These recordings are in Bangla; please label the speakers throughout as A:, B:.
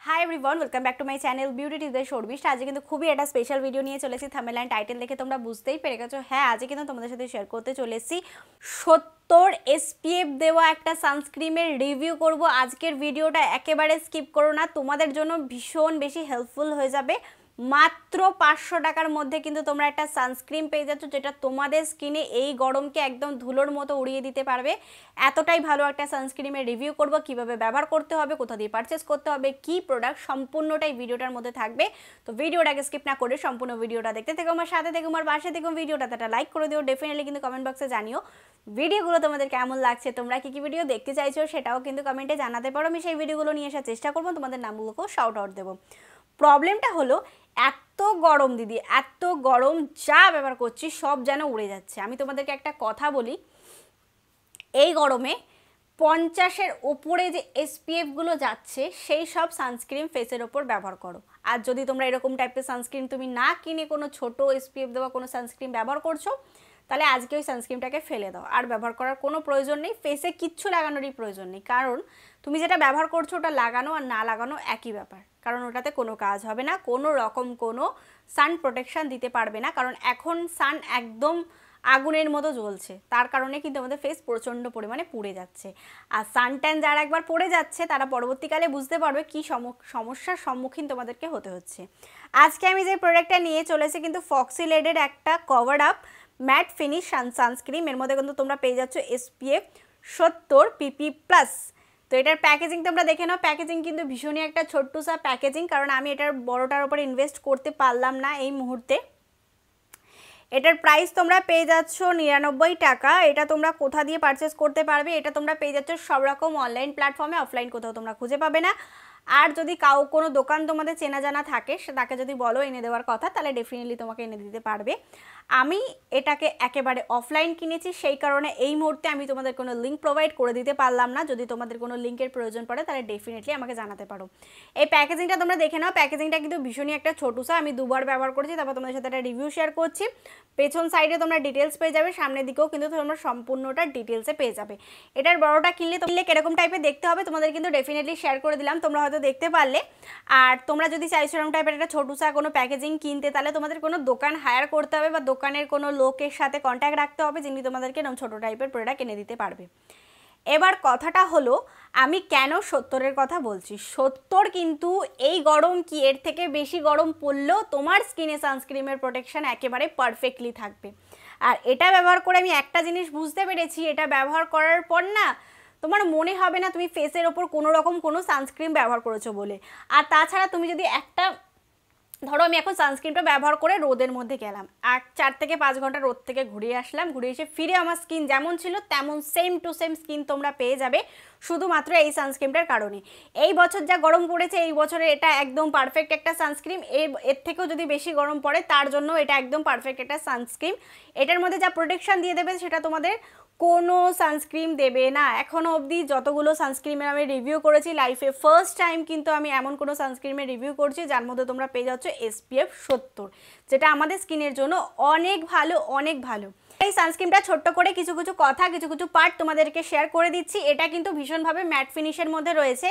A: High everyone, welcome back to my channel beauty tips by Sharmistha. আজকে কিন্তু খুবই একটা স্পেশাল ভিডিও নিয়ে চলেছি। থাম্বনেল এন্ড টাইটেল দেখে তোমরা বুঝতেই পেরে গেছো। হ্যাঁ, আজকে কিন্তু তোমাদের সাথে শেয়ার করতে চলেছি 70 SPF দেওয়া একটা সানস্ক্রিমের রিভিউ করব। আজকের ভিডিওটা একেবারে স্কিপ করো না, তোমাদের জন্য ভীষণ বেশি হেল্পফুল হয়ে যাবে। মাত্র 500 টাকার মধ্যে কিন্তু তোমরা একটা সানস্ক্রিন পেয়ে যাচ্ছ, যেটা তোমাদের স্কিনে এই গরমকে একদম ধুলোর মতো উড়িয়ে দিতে পারবে। এতটাই ভালো একটা সানস্ক্রিনের রিভিউ করব, কিভাবে ব্যবহার করতে হবে, কোথা দিয়ে পারচেস করতে হবে, কি প্রোডাক্ট, সম্পূর্ণটাই ভিডিওটার মধ্যে থাকবে। তো ভিডিওটাকে স্কিপ না করে সম্পূর্ণ ভিডিওটা দেখতে থেকো, আমার সাথে থেকো, আমার পাশে থেকো। ভিডিওটাতে একটা লাইক করে দিও, ডেফিনেটলি কিন্তু কমেন্ট বক্সে জানিও ভিডিওগুলো তোমাদের কেমন লাগছে, তোমরা কি কি ভিডিও দেখতে চাইছো সেটাও কিন্তু কমেন্টে জানাতে পারো। আমি সেই ভিডিওগুলো নিয়ে আসার চেষ্টা করবো, তোমাদের নামগুলোকেও শাউট আউট দেবো। প্রবলেমটা হলো এত গরম দিদি, এত গরম, যা ব্যবহার করছি সব যেন উড়ে যাচ্ছে। আমি তোমাদেরকে একটা কথা বলি, এই গরমে 50-এর ওপরে যে SPFগুলো যাচ্ছে সেই সব সানস্ক্রিন ফেসের ওপর ব্যবহার করো। আর যদি তোমরা এরকম টাইপের সানস্ক্রিন তুমি না কিনে কোনো ছোট SPF দেওয়া কোনো সানস্ক্রিন ব্যবহার করছো, তাহলে আজকে ওই সানস্ক্রিনটাকে ফেলে দাও। আর ব্যবহার করার কোনো প্রয়োজন নেই, ফেসে কিচ্ছু লাগানোরই প্রয়োজন নেই। কারণ তুমি যেটা ব্যবহার করছো ওটা লাগানো আর না লাগানো একই ব্যাপার। কারণ ওটাতে কোনো কাজ হবে না, কোনো রকম কোনো সান প্রোটেকশান দিতে পারবে না। কারণ এখন সান একদম আগুনের মতো জ্বলছে, তার কারণে কিন্তু আমাদের ফেস প্রচণ্ড পরিমাণে পুড়ে যাচ্ছে। আর সানট্যান যারা একবার পড়ে যাচ্ছে তারা পরবর্তীকালে বুঝতে পারবে কী সমস্যার সম্মুখীন তোমাদেরকে হতে হচ্ছে। আজকে আমি যে প্রোডাক্টটা নিয়ে চলেছি কিন্তু ফক্সিলেডের একটা cover up mat finish sunscreen. এর মধ্যে কিন্তু তোমরা পেয়ে যাচ্ছ SPF 70 PP+। তো এটার প্যাকেজিং তোমরা দেখে নাও। প্যাকেজিং কিন্তু ভীষণই একটা ছোট্টসা প্যাকেজিং, কারণ আমি এটার বড়টার উপর ইনভেস্ট করতে পারলাম না এই মুহূর্তে। এটার প্রাইস তোমরা পেয়ে যাচ্ছ 99 টাকা। এটা তোমরা কোথা দিয়ে পারচেস করতে পারবে? এটা তোমরা পেয়ে যাচ্ছ সব রকম অনলাইন প্ল্যাটফর্মে, অফলাইন কোথাও তোমরা খুঁজে পাবে না। আর যদি কোনো দোকান তোমাদের চেনা জানা থাকে, তাকে যদি বলো এনে দেওয়ার কথা, তাহলে ডেফিনেটলি তোমাকে এনে দিতে পারবে। আমি এটাকে একেবারে অফলাইন কিনেছি, সেই কারণে এই মুহূর্তে আমি তোমাদের কোনো লিঙ্ক প্রোভাইড করে দিতে পারলাম না। যদি তোমাদের কোনো লিঙ্কের প্রয়োজন পড়ে তাহলে ডেফিনেটলি আমাকে জানাতে পারো। এই প্যাকেজিংটা তোমরা দেখে নাও। প্যাকেজিংটা কিন্তু ভীষণই একটা ছোটুসা, আমি দুবার ব্যবহার করেছি, তারপর তোমাদের সাথে একটা রিভিউ শেয়ার করছি। পেছন সাইডে তোমরা ডিটেলস পেয়ে যাবে, সামনের দিকেও কিন্তু তোমরা সম্পূর্ণটা ডিটেলসে পেয়ে যাবে। এটার বড়টা কিনলে কিরকম টাইপের দেখতে হবে তোমাদের কিন্তু ডেফিনেটলি শেয়ার করে দিলাম, তোমরা হয়তো দেখতে পারলে। আর তোমরা যদি চাইছো এরকম টাইপের একটা ছোটুসা কোনো প্যাকেজিং কিনতে, তাহলে তোমাদের কোনো দোকান হায়ার করতে হবে বা দোকানের কোনো লোকের সাথে কন্ট্যাক্ট রাখতে হবে, যিনি তোমাদেরকে এরকম ছোটো টাইপের প্রোডাক্ট এনে দিতে পারবে। এবার কথাটা হলো, আমি কেন 70-এর কথা বলছি। 70 কিন্তু এই গরম কি এর থেকে বেশি গরম পড়লেও তোমার স্কিনে সানস্ক্রিনের প্রোটেকশন একেবারে পারফেক্টলি থাকবে। আর এটা ব্যবহার করে আমি একটা জিনিস বুঝতে পেরেছি, এটা ব্যবহার করার পর না তোমার মনে হবে না তুমি ফেসের ওপর কোনো রকম কোনো সানস্ক্রিন ব্যবহার করেছো বলে। আর তাছাড়া তুমি যদি একটা, ধরো আমি এখন সানস্ক্রিনটা ব্যবহার করে রোদের মধ্যে গেলাম, আর 4 থেকে 5 ঘন্টা রোদ থেকে ঘুরিয়ে আসলাম, ঘুরে এসে ফিরে আমার স্কিন যেমন ছিল তেমন সেম টু সেম স্কিন তোমরা পেয়ে যাবে শুধুমাত্র এই সানস্ক্রিনটার কারণে। এই বছর যা গরম পড়েছে, এই বছরে এটা একদম পারফেক্ট একটা সানস্ক্রিন। এর থেকেও যদি বেশি গরম পড়ে তার জন্য এটা একদম পারফেক্ট একটা সানস্ক্রিন। এটার মধ্যে যা প্রোটেকশন দিয়ে দেবে সেটা তোমাদের কোনো সানস্ক্রিন দেবে না। এখনও অবধি যতগুলো সানস্ক্রিনের আমি রিভিউ করেছি, লাইফে ফার্স্ট টাইম কিন্তু আমি এমন কোনো সানস্ক্রিনের রিভিউ করছি যার মধ্যে তোমরা পেয়ে যাচ্ছ SPF 70, যেটা আমাদের স্কিনের জন্য অনেক ভালো, অনেক ভালো। এই সানস্ক্রিনটা ছোট্ট করে কিছু কিছু কথা, কিছু কিছু পার্ট তোমাদেরকে শেয়ার করে দিচ্ছি। এটা কিন্তু ভীষণভাবে ম্যাট ফিনিশের মধ্যে রয়েছে।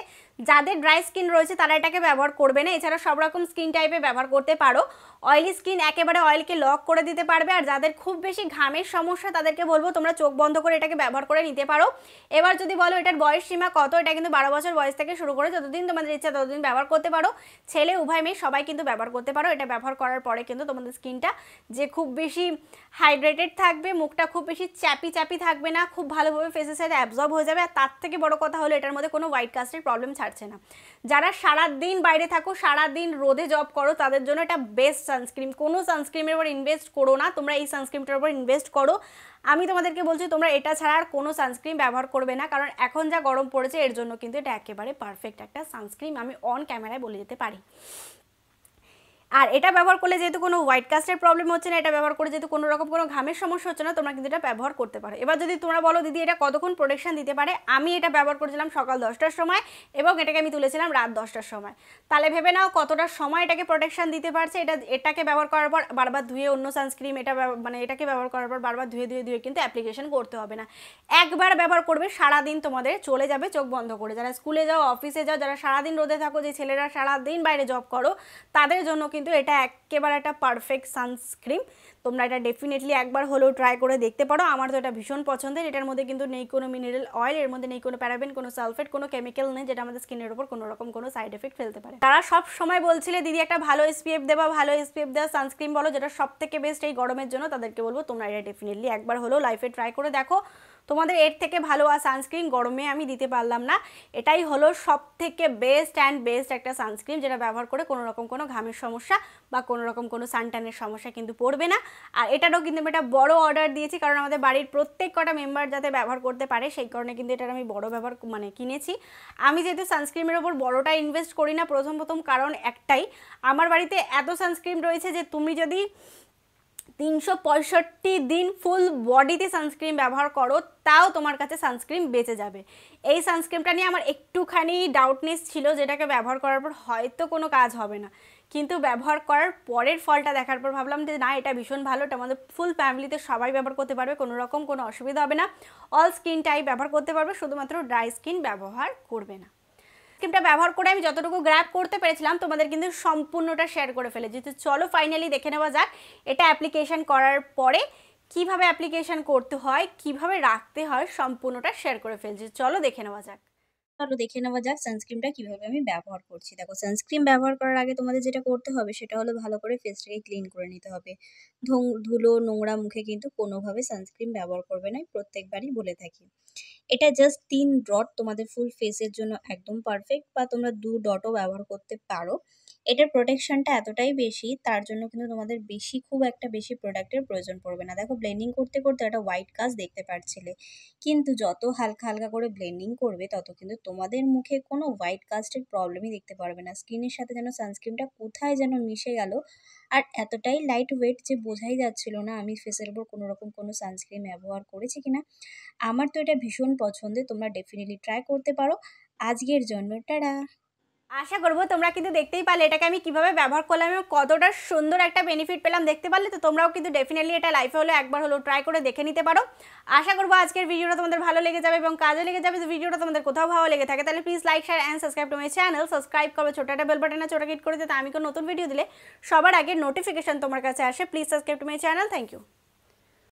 A: যাদের ড্রাই স্কিন রয়েছে তারা এটাকে ব্যবহার করবে না, এছাড়া সব রকম স্কিন টাইপে ব্যবহার করতে পারো। অয়েলি স্কিন একেবারে অয়েলকে লক করে দিতে পারবে। আর যাদের খুব বেশি ঘামের সমস্যা তাদেরকে বলবো তোমরা চোখ বন্ধ করে এটাকে ব্যবহার করে নিতে পারো। এবার যদি বলো এটার বয়স সীমা কত, এটা কিন্তু 12 বছর বয়স থেকে শুরু করে যতদিন তোমাদের ইচ্ছা ততদিন ব্যবহার করতে পারো। ছেলে উভয় মেয়ে সবাই কিন্তু ব্যবহার করতে পারো। এটা ব্যবহার করার পরে কিন্তু তোমাদের স্কিনটা যে খুব বেশি হাইড্রেটেড থাকবে, মুখটা খুব বেশি চ্যাপি চ্যাপি থাকবে না, খুব ভালোভাবে ফেসের সাথে অ্যাবজর্ব হয়ে যাবে। আর তার থেকে বড় কথা হলো এটার মধ্যে কোনো হোয়াইট কাস্টের প্রবলেম ছাড়ছে না। যারা সারাদিন বাইরে থাকো, সারাদিন রোদে জব করো, তাদের জন্য এটা বেস্ট সানস্ক্রিন। কোনো সানস্ক্রিনের উপর ইনভেস্ট করো না, তোমরা এই সানস্ক্রিনটার উপর ইনভেস্ট করো। আমি তোমাদেরকে বলছি তোমরা এটা ছাড়া আর কোনো সানস্ক্রিন ব্যবহার করবে না, কারণ এখন যা গরম পড়েছে এর জন্য কিন্তু এটা একেবারে পারফেক্ট একটা সানস্ক্রিন, আমি অন ক্যামেরায় বলে দিতে পারি। আর এটা ব্যবহার করলে যেহেতু কোনো হোয়াইট কাস্টের প্রবলেম হচ্ছে না, এটা ব্যবহার করে যেহেতু কোনো রকম কোনো ঘামের সমস্যা হচ্ছে না, তোমরা কিন্তু এটা ব্যবহার করতে পারো। এবার যদি তোমরা বলো দিদি এটা কতক্ষণ প্রোটেকশন দিতে পারে, আমি এটা ব্যবহার করেছিলাম সকাল 10টার সময় এবং এটাকে আমি তুলেছিলাম রাত 10টার সময়। তাহলে ভেবে নাও কতটা সময় এটাকে প্রোটেকশন দিতে পারছে। এটাকে ব্যবহার করার পর বারবার ধুয়ে অন্য সানস্ক্রিন মানে এটাকে ব্যবহার করার পর বারবার ধুয়ে কিন্তু অ্যাপ্লিকেশন করতে হবে না। একবার ব্যবহার করবে, সারাদিন তোমাদের চলে যাবে চোখ বন্ধ করে। যারা স্কুলে যাও, অফিসে যাও, যারা সারাদিন রোদে থাকো, যে ছেলেরা সারাদিন বাইরে জব করো, তাদের জন্য কিন্তু এটা একেবারে একটা পারফেক্ট সানস্ক্রিন। তোমরা এটা ডেফিনেটলি একবার হলেও ট্রাই করে দেখতে পারো। আমার তো এটা ভীষণ পছন্দের। এটার মধ্যে কিন্তু নেই কোনো মিনারেল অয়েল, এর মধ্যে নেই কোনো প্যারাবেন, কোনো সালফেট, কোনো কেমিক্যাল নেই যেটা আমাদের স্কিনের উপর কোনো রকম কোনো সাইড এফেক্ট ফেলতে পারে। তারা সব সময় বলছিলে দিদি একটা ভালো এসপিএফ দেওয়া, ভালো এসপিএফ দেওয়া সানস্ক্রিন বলো যেটা সব থেকে বেস্ট এই গরমের জন্য। তাদেরকে বলবো তোমরা এটা ডেফিনেটলি একবার হলেও লাইফে ট্রাই করে দেখো। তোমাদের এর থেকে ভালো সানস্ক্রিন গরমে আমি দিতে পারলাম না। এটাই হলো সব থেকে বেস্ট একটা সানস্ক্রিন, যেটা ব্যবহার করে কোনো রকম কোনো ঘামের সমস্যা বা কোনো রকম কোনো সানট্যানের সমস্যা কিন্তু পড়বে না। আর এটারও কিন্তু আমি একটা বড় অর্ডার দিয়েছি, কারণ আমাদের বাড়ির প্রত্যেক কটা মেম্বার যাতে ব্যবহার করতে পারে, সেই কারণে কিন্তু এটার আমি বড় ব্যবহার কিনেছি। আমি যেহেতু সানস্ক্রিনের ওপর বড়টা ইনভেস্ট করি না প্রথম কারণ একটাই, আমার বাড়িতে এত সানস্ক্রিন রয়েছে যে তুমি যদি 365 দিন ফুল বডিতে সানস্ক্রিন ব্যবহার করো তাও তোমার কাছে সানস্ক্রিন বেঁচে যাবে। এই সানস্ক্রিনটা নিয়ে আমার একটুখানি ডাউটনেস ছিল, যেটাকে ব্যবহার করার পর হয়তো কোনো কাজ হবে না, কিন্তু ব্যবহার করার পরের ফলটা দেখার পর ভাবলাম যে না, এটা ভীষণ ভালো। এটা আমাদের ফুল ফ্যামিলিতে সবাই ব্যবহার করতে পারবে, কোনো রকম কোনো অসুবিধা হবে না। অল স্কিন টাইপ ব্যবহার করতে পারবে, শুধুমাত্র ড্রাই স্কিন ব্যবহার করবে না। স্কিনটা ব্যবহার করে আমি যতটুকু গ্র্যাব করতে পেরেছিলাম তোমাদের কিন্তু সম্পূর্ণটা শেয়ার করে ফেলেছি। তো চলো ফাইনালি দেখে নেওয়া যাক এটা অ্যাপ্লিকেশন করার পরে কিভাবে অ্যাপ্লিকেশন করতে হয়, কিভাবে রাখতে হয়, সম্পূর্ণটা শেয়ার করে ফেলছি। চলো দেখে নেওয়া যাক।
B: চলো দেখে নেওয়া যাক সানস্ক্রিনটা কিভাবে আমি ব্যবহার করছি। দেখো, সানস্ক্রিন ব্যবহার করার আগে তোমাদের যেটা করতে হবে সেটা হলো ভালো করে ফেসটাকে ক্লিন করে নিতে হবে। ধুলো নোংরা মুখে কিন্তু কোনোভাবে সানস্ক্রিন ব্যবহার করবে না, প্রত্যেকবারই বলে থাকি। এটা জাস্ট 3 ডট তোমাদের ফুল ফেসের জন্য একদম পারফেক্ট, বা তোমরা 2 ডটও ব্যবহার করতে পারো। এটার প্রোটেকশনটা এতটাই বেশি, তার জন্য কিন্তু তোমাদের খুব একটা বেশি প্রোডাক্টের প্রয়োজন পড়বে না। দেখো, ব্লেন্ডিং করতে করতে একটা হোয়াইট কাস্ট দেখতে পাচ্ছিলে, কিন্তু যত হালকা হালকা করে ব্লেন্ডিং করবে তত কিন্তু তোমাদের মুখে কোনো হোয়াইট কাস্টের প্রবলেমই দেখতে পারবে না। স্কিনের সাথে যেন সানস্ক্রিনটা কোথায় যেন মিশে গেল, আর এতটাই লাইট ওয়েট যে বোঝাই যাচ্ছিল না আমি ফেসের উপর কোনো রকম কোনো সানস্ক্রিন ব্যবহার করেছি কিনা। আমার তো এটা ভীষণ পছন্দের, তোমরা ডেফিনেটলি ট্রাই করতে পারো। আজকের জন্য টাটা।
A: আশা করবো তোমরা কিন্তু দেখতেই পারলে এটাকে আমি কিভাবে ব্যবহার করলাম এবং কতটা সুন্দর একটা বেনিফিট পেলাম, দেখতে পারলে। তো তোমরাও কিন্তু ডেফিনেটলি এটা লাইফে হলো একবার হলো ট্রাই করে দেখে নিতে পারো। আশা করবো আজকের ভিডিওটা তোমাদের ভালো লেগে যাবে এবং কাজে লেগে যাবে। যদি ভিডিওটা তোমাদের কোথাও ভালো লেগে থাকে তাহলে please like, share and subscribe to my channel. Subscribe করবে, ছোট একটা বেল বাটনে ছোট ক্লিক করে দিতে, আমি কোনো নতুন ভিডিও দিলে সবার আগে নোটিফিকেশন তোমার কাছে আসে। Please subscribe to my channel. Thank you.